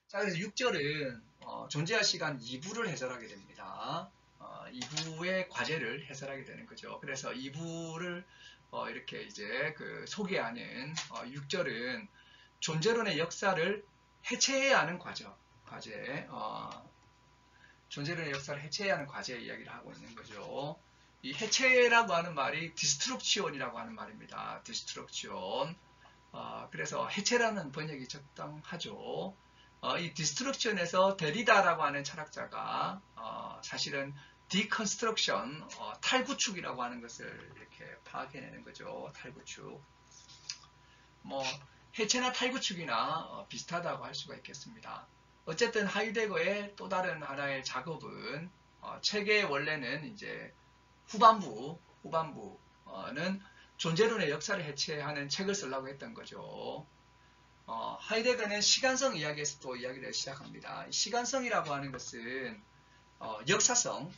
자, 그래서 6절은 존재할 시간 2부를 해설하게 됩니다. 2부의 과제를 해설하게 되는 거죠. 그래서 2부를 이렇게 이제 그 소개하는 6절은 존재론의 역사를 해체해야 하는 과제, 존재론의 역사를 해체해야 하는 과제 이야기를 하고 있는 거죠. 이 해체라고 하는 말이 디스트럭션이라고 하는 말입니다. 디스트럭션. 그래서 해체라는 번역이 적당하죠. 이 디스트럭션에서 데리다라고 하는 철학자가 사실은 디컨스트럭션, 탈구축이라고 하는 것을 이렇게 파악해내는 거죠. 탈구축. 뭐 해체나 탈구축이나 비슷하다고 할 수가 있겠습니다. 어쨌든 하이데거의 또 다른 하나의 작업은 책의 원래는 이제 후반부는 존재론의 역사를 해체하는 책을 쓰려고 했던 거죠. 하이데거는 시간성 이야기에서 또 이야기를 시작합니다. 시간성이라고 하는 것은 역사성,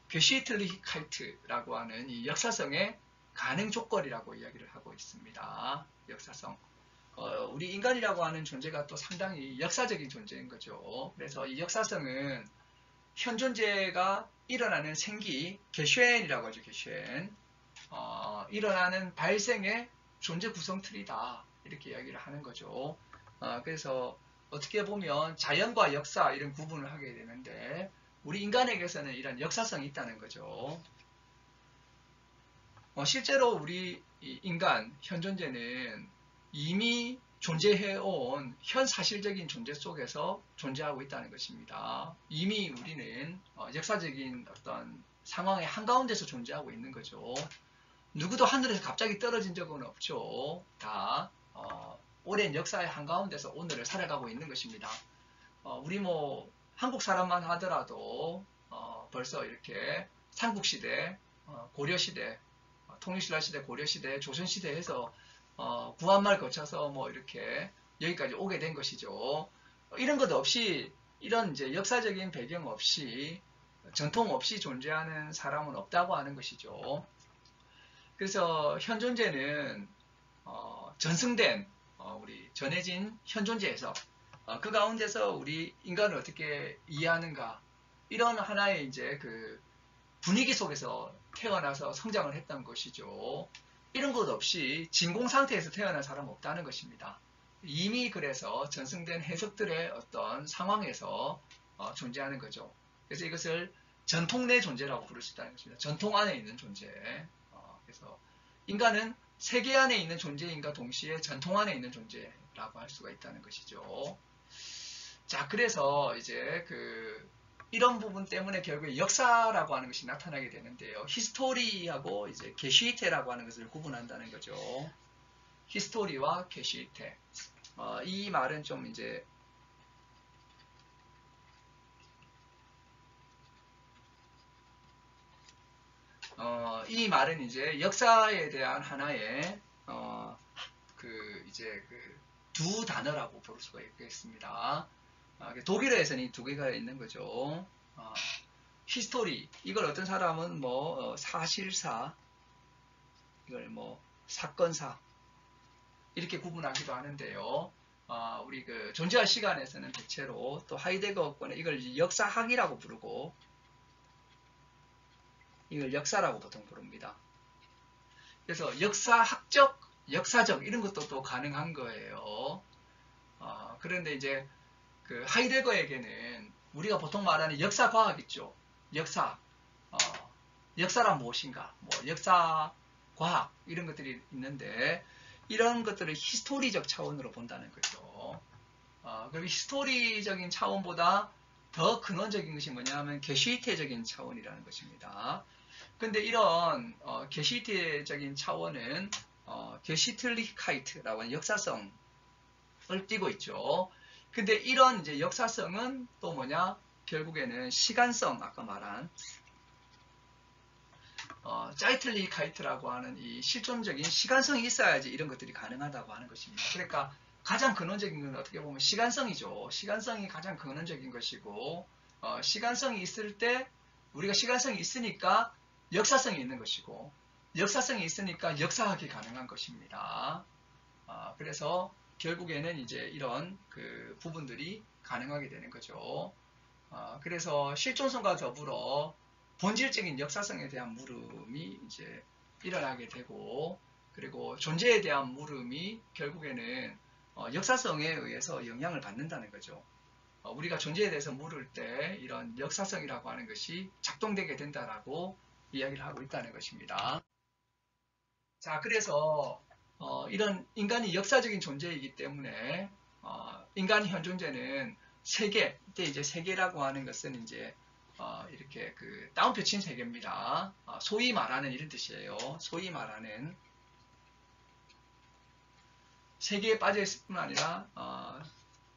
게시틀리히카이트라고 하는 이 역사성의 가능 조건이라고 이야기를 하고 있습니다. 역사성. 우리 인간이라고 하는 존재가 또 상당히 역사적인 존재인 거죠. 그래서 이 역사성은 현 존재가 일어나는 생기, 게쉔이라고 하죠. 게쉔. 일어나는 발생의 존재 구성틀이다. 이렇게 이야기를 하는 거죠. 그래서 어떻게 보면 자연과 역사 이런 구분을 하게 되는데 우리 인간에게서는 이런 역사성이 있다는 거죠. 실제로 우리 인간, 현 존재는 이미 존재해온 현 사실적인 존재 속에서 존재하고 있다는 것입니다. 이미 우리는 역사적인 어떤 상황의 한가운데서 존재하고 있는 거죠. 누구도 하늘에서 갑자기 떨어진 적은 없죠. 다 오랜 역사의 한가운데서 오늘을 살아가고 있는 것입니다. 우리 뭐 한국 사람만 하더라도 벌써 이렇게 삼국시대, 고려시대, 통일신라시대, 고려시대, 조선시대에서 구한말 거쳐서 뭐 이렇게 여기까지 오게 된 것이죠. 이런 것 없이 이런 이제 역사적인 배경 없이 전통 없이 존재하는 사람은 없다고 하는 것이죠. 그래서 현 존재는 전승된 우리 전해진 현 존재에서 그 가운데서 우리 인간을 어떻게 이해하는가 이런 하나의 이제 그 분위기 속에서 태어나서 성장을 했던 것이죠. 이런 것 없이 진공 상태에서 태어난 사람은 없다는 것입니다. 이미 그래서 전승된 해석들의 어떤 상황에서 존재하는 거죠. 그래서 이것을 전통 내 존재라고 부를 수 있다는 것입니다. 전통 안에 있는 존재. 그래서 인간은 세계 안에 있는 존재인과 동시에 전통 안에 있는 존재라고 할 수가 있다는 것이죠. 자, 그래서 이제 이런 부분 때문에 결국에 역사라고 하는 것이 나타나게 되는데요. 히스토리하고 이제 게시히테라고 하는 것을 구분한다는 거죠. 히스토리와 게시히테. 이 말은 좀 이제 이 말은 이제 역사에 대한 하나의 두 단어라고 볼 수가 있겠습니다. 독일어에서는 이 두 개가 있는 거죠. 히스토리 이걸 어떤 사람은 뭐 사실사, 이걸 뭐 사건사 이렇게 구분하기도 하는데요. 우리 존재할 시간에서는 대체로 또 하이데거권에 이걸 역사학이라고 부르고 이걸 역사라고 보통 부릅니다. 그래서 역사학적, 역사적 이런 것도 또 가능한 거예요. 그런데 이제 하이데거에게는 우리가 보통 말하는 역사과학 있죠. 역사, 역사란 무엇인가, 뭐 역사과학 이런 것들이 있는데 이런 것들을 히스토리적 차원으로 본다는 거죠. 그리고 히스토리적인 차원보다 더 근원적인 것이 뭐냐면 게시히테적인 차원이라는 것입니다. 근데 이런 게시히테적인 차원은 게시틀리히카이트라고 하는 역사성을 띠고 있죠. 근데 이런 이제 역사성은 또 뭐냐? 결국에는 시간성, 아까 말한 짜이틀리히카이트라고 하는 이 실존적인 시간성이 있어야지 이런 것들이 가능하다고 하는 것입니다. 그러니까 가장 근원적인 건 어떻게 보면 시간성이죠. 시간성이 가장 근원적인 것이고 시간성이 있을 때 우리가 시간성이 있으니까 역사성이 있는 것이고 역사성이 있으니까 역사학이 가능한 것입니다. 그래서 결국에는 이제 이런 그 부분들이 가능하게 되는 거죠. 그래서 실존성과 더불어 본질적인 역사성에 대한 물음이 이제 일어나게 되고, 그리고 존재에 대한 물음이 결국에는 역사성에 의해서 영향을 받는다는 거죠. 우리가 존재에 대해서 물을 때 이런 역사성이라고 하는 것이 작동되게 된다라고 이야기를 하고 있다는 것입니다. 자, 그래서 이런 인간이 역사적인 존재이기 때문에 인간의 현존재는 세계, 이때 이제 세계라고 하는 것은 이제 이렇게 그 따옴표 친 세계입니다. 소위 말하는 이런 뜻이에요. 소위 말하는 세계에 빠져 있을 뿐 아니라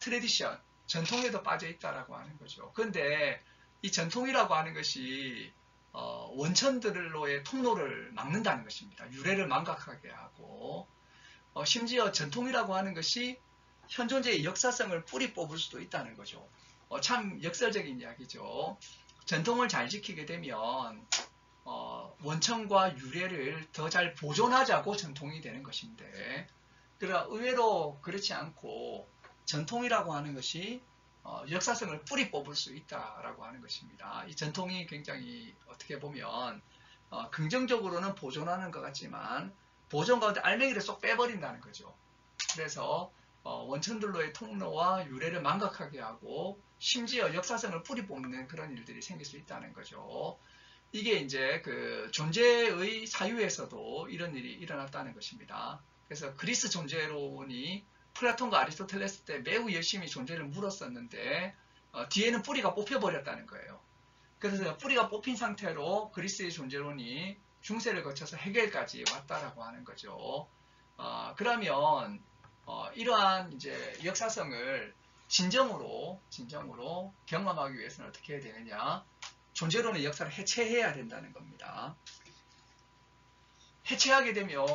트레디션, 전통에도 빠져 있다라고 하는 거죠. 그런데 이 전통이라고 하는 것이 원천들로의 통로를 막는다는 것입니다. 유래를 망각하게 하고, 심지어 전통이라고 하는 것이 현존재의 역사성을 뿌리 뽑을 수도 있다는 거죠. 참 역설적인 이야기죠. 전통을 잘 지키게 되면 원천과 유래를 더 잘 보존하자고 전통이 되는 것인데, 그러나 의외로 그렇지 않고 전통이라고 하는 것이 역사성을 뿌리 뽑을 수 있다라고 하는 것입니다. 이 전통이 굉장히 어떻게 보면 긍정적으로는 보존하는 것 같지만 보존 가운데 알맹이를 쏙 빼버린다는 거죠. 그래서 원천들로의 통로와 유래를 망각하게 하고 심지어 역사성을 뿌리 뽑는 그런 일들이 생길 수 있다는 거죠. 이게 이제 그 존재의 사유에서도 이런 일이 일어났다는 것입니다. 그래서 그리스 존재론이 플라톤과 아리스토텔레스 때 매우 열심히 존재를 물었었는데 뒤에는 뿌리가 뽑혀버렸다는 거예요. 그래서 뿌리가 뽑힌 상태로 그리스의 존재론이 중세를 거쳐서 해결까지 왔다라고 하는 거죠. 그러면 이러한 이제 역사성을 진정으로 경험하기 위해서는 어떻게 해야 되느냐? 존재론의 역사를 해체해야 된다는 겁니다. 해체하게 되면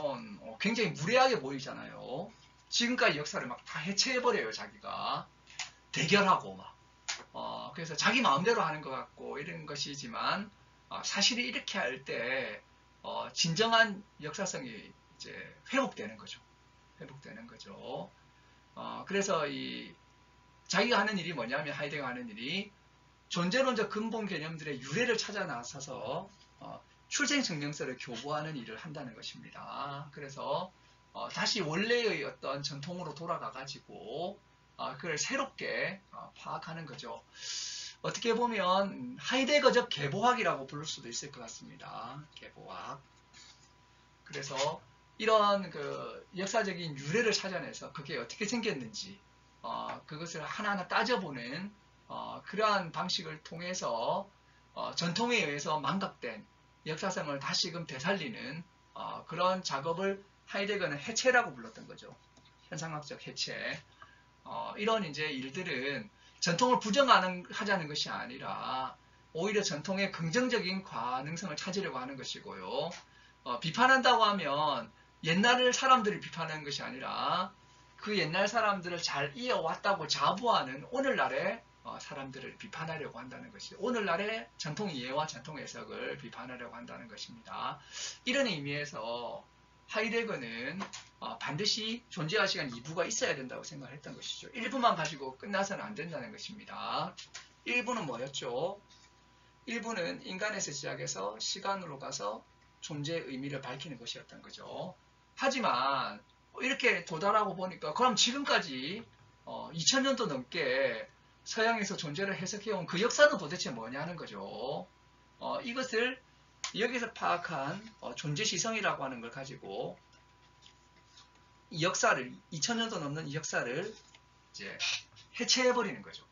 굉장히 무례하게 보이잖아요. 지금까지 역사를 막 다 해체해버려요, 자기가. 대결하고 막. 그래서 자기 마음대로 하는 것 같고 이런 것이지만, 사실이 이렇게 할 때, 진정한 역사성이 이제 회복되는 거죠. 회복되는 거죠. 그래서 자기가 하는 일이 뭐냐면, 하이데거가 하는 일이 존재론적 근본 개념들의 유래를 찾아 나서서, 출생증명서를 교부하는 일을 한다는 것입니다. 그래서 다시 원래의 어떤 전통으로 돌아가가지고 그걸 새롭게 파악하는 거죠. 어떻게 보면 하이데거적 계보학이라고 부를 수도 있을 것 같습니다. 계보학. 그래서 이런 그 역사적인 유래를 찾아내서 그게 어떻게 생겼는지 그것을 하나하나 따져보는 그러한 방식을 통해서 전통에 의해서 망각된 역사성을 다시금 되살리는 그런 작업을 하이데거는 해체라고 불렀던 거죠. 현상학적 해체. 이런 이제 일들은 전통을 부정하자는 것이 아니라 오히려 전통의 긍정적인 가능성을 찾으려고 하는 것이고요. 비판한다고 하면 옛날 사람들을 비판하는 것이 아니라 그 옛날 사람들을 잘 이어왔다고 자부하는 오늘날의 사람들을 비판하려고 한다는 것이 오늘날의 전통 이해와 전통 해석을 비판하려고 한다는 것입니다. 이런 의미에서 하이데거는 반드시 존재와 시간 2부가 있어야 된다고 생각했던 것이죠. 1부만 가지고 끝나서는 안 된다는 것입니다. 1부는 뭐였죠? 1부는 인간에서 시작해서 시간으로 가서 존재의 의미를 밝히는 것이었던 거죠. 하지만 이렇게 도달하고 보니까 그럼 지금까지 2000년도 넘게 서양에서 존재를 해석해온 그 역사는 도대체 뭐냐는 거죠. 이것을 여기서 파악한 존재시성이라고 하는 걸 가지고 이 역사를 2000년도 넘는 이 역사를 이제 해체해버리는 거죠.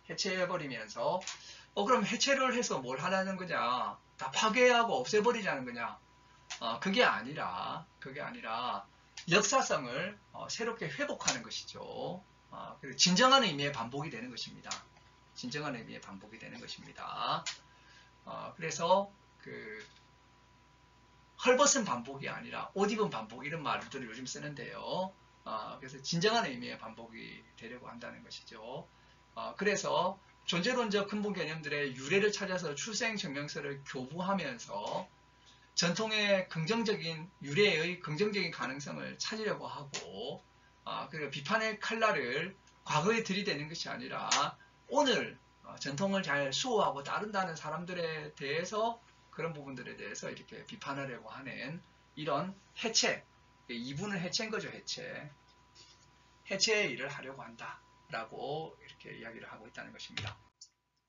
해체해버리면서 그럼 해체를 해서 뭘 하라는 거냐? 다 파괴하고 없애버리자는 거냐? 그게 아니라 역사성을 새롭게 회복하는 것이죠. 그리고 진정한 의미의 반복이 되는 것입니다. 진정한 의미의 반복이 되는 것입니다. 그래서 그 헐벗은 반복이 아니라 옷 입은 반복 이런 말들을 요즘 쓰는데요. 그래서 진정한 의미의 반복이 되려고 한다는 것이죠. 그래서 존재론적 근본 개념들의 유래를 찾아서 출생증명서를 교부하면서 전통의 긍정적인 유래의 긍정적인 가능성을 찾으려고 하고 그리고 비판의 칼날을 과거에 들이대는 것이 아니라 오늘 전통을 잘 수호하고 따른다는 사람들에 대해서 그런 부분들에 대해서 이렇게 비판하려고 하는 이런 해체, 이분을 해체인 거죠. 해체의 일을 하려고 한다라고 이렇게 이야기를 하고 있다는 것입니다.